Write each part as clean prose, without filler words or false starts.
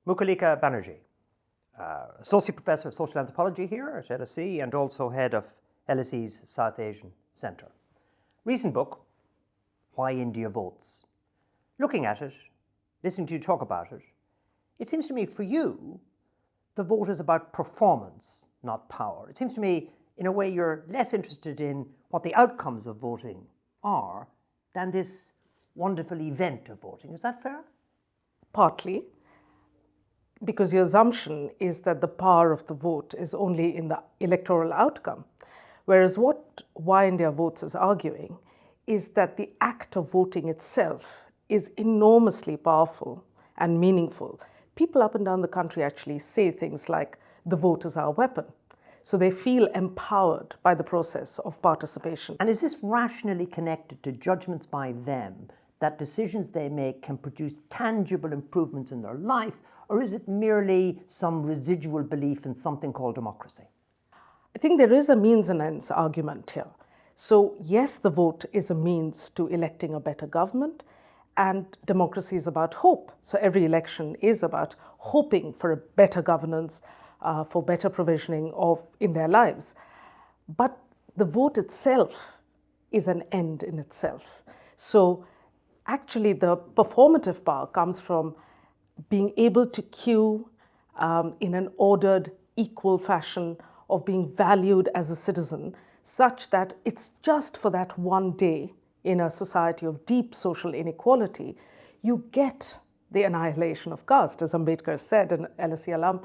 Mukulika Banerjee, Associate Professor of Social Anthropology here at LSE and also Head of LSE's South Asian Centre. Recent book, Why India Votes. Looking at it, listening to you talk about it, it seems to me for you, the vote is about performance, not power. It seems to me, in a way, you're less interested in what the outcomes of voting are than this wonderful event of voting. Is that fair? Partly, because your assumption is that the power of the vote is only in the electoral outcome. Whereas what Why India Votes is arguing is that the act of voting itself is enormously powerful and meaningful. People up and down the country actually say things like, the vote is our weapon. So they feel empowered by the process of participation. And is this rationally connected to judgments by them that decisions they make can produce tangible improvements in their life, or is it merely some residual belief in something called democracy? I think there is a means and ends argument here. So yes, the vote is a means to electing a better government, and democracy is about hope. So every election is about hoping for a better governance, for better provisioning in their lives. But the vote itself is an end in itself. So actually the performative power comes from being able to queue in an ordered, equal fashion, of being valued as a citizen, such that it's just for that one day in a society of deep social inequality, you get the annihilation of caste, as Ambedkar said, an LSE alum,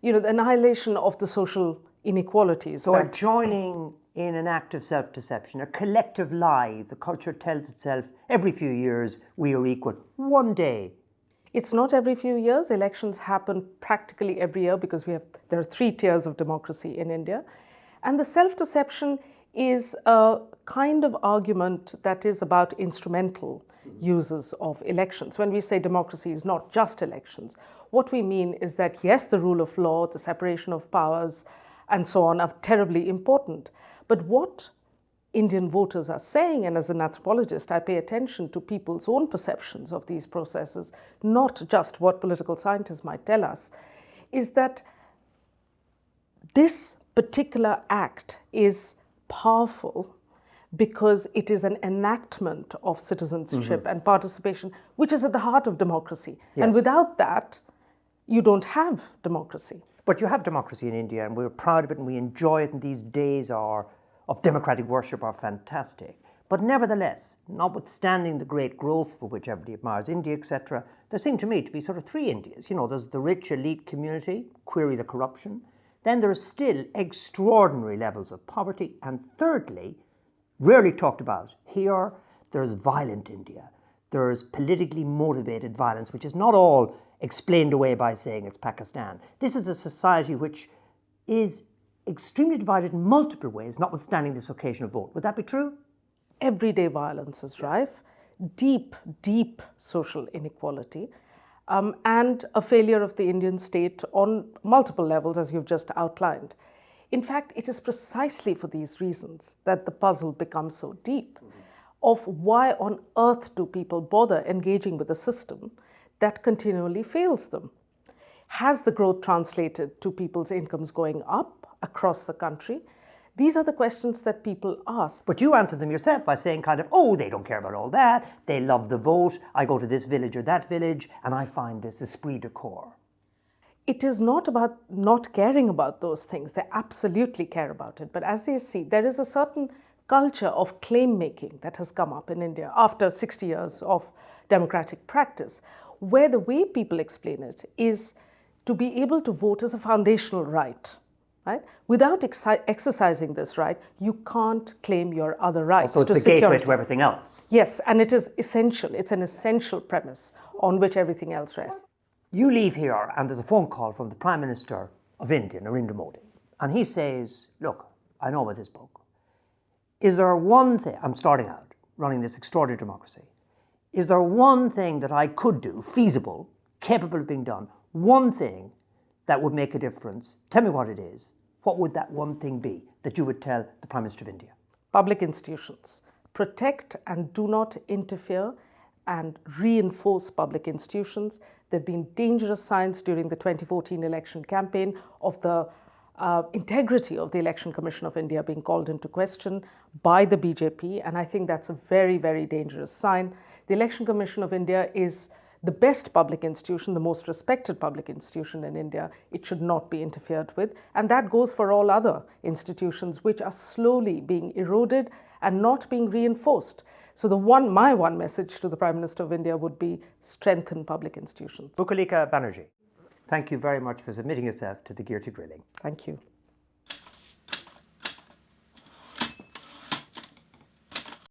the annihilation of the social inequalities. So a joining in an act of self-deception, a collective lie. The culture tells itself every few years we are equal. One day. It's not every few years. Elections happen practically every year because there are 3 tiers of democracy in India. And the self-deception is a kind of argument that is about instrumental uses of elections. When we say democracy is not just elections, what we mean is that yes, the rule of law, the separation of powers, and so on are terribly important. But what Indian voters are saying, and as an anthropologist, I pay attention to people's own perceptions of these processes, not just what political scientists might tell us, is that this particular act is powerful because it is an enactment of citizenship and participation, which is at the heart of democracy. Yes. And without that, you don't have democracy. But you have democracy in India, and we're proud of it, and we enjoy it, and these days of democratic worship are fantastic. But nevertheless, notwithstanding the great growth for which everybody admires India, etc., there seem to me to be sort of 3 Indias. There's the rich elite community, query the corruption. Then there are still extraordinary levels of poverty. And thirdly, rarely talked about here, there's violent India. There's politically motivated violence, which is not all explained away by saying it's Pakistan. This is a society which is extremely divided in multiple ways, notwithstanding this occasion of vote. Would that be true? Everyday violence is rife, deep, deep social inequality, and a failure of the Indian state on multiple levels, as you've just outlined. In fact, it is precisely for these reasons that the puzzle becomes so deep of why on earth do people bother engaging with a system that continually fails them. Has the growth translated to people's incomes going up across the country? These are the questions that people ask. But you answered them yourself by saying they don't care about all that. They love the vote. I go to this village or that village, and I find this esprit de corps. It is not about not caring about those things. They absolutely care about it. But as they see, there is a certain culture of claim-making that has come up in India after 60 years of democratic practice, where the way people explain it is to be able to vote is a foundational right. Right? Without exercising this right, you can't claim your other rights. So it's the gateway to everything else. Yes, and it is essential. It's an essential premise on which everything else rests. You leave here and there's a phone call from the Prime Minister of India, Narendra Modi, and he says, look, I know about this book. Is there one thing, I'm starting out, running this extraordinary democracy, is there one thing that I could do, feasible, capable of being done, one thing that would make a difference? Tell me what it is. What would that one thing be that you would tell the Prime Minister of India? Public institutions. Protect and do not interfere and reinforce public institutions. There have been dangerous signs during the 2014 election campaign of the integrity of the Election Commission of India being called into question by the BJP, and I think that's a very, very dangerous sign. The Election Commission of India is the best public institution, the most respected public institution in India. It should not be interfered with, and that goes for all other institutions which are slowly being eroded and not being reinforced. So my one message to the Prime Minister of India would be strengthen public institutions. Mukulika Banerjee, thank you very much for submitting yourself to the Gearty grilling. Thank you.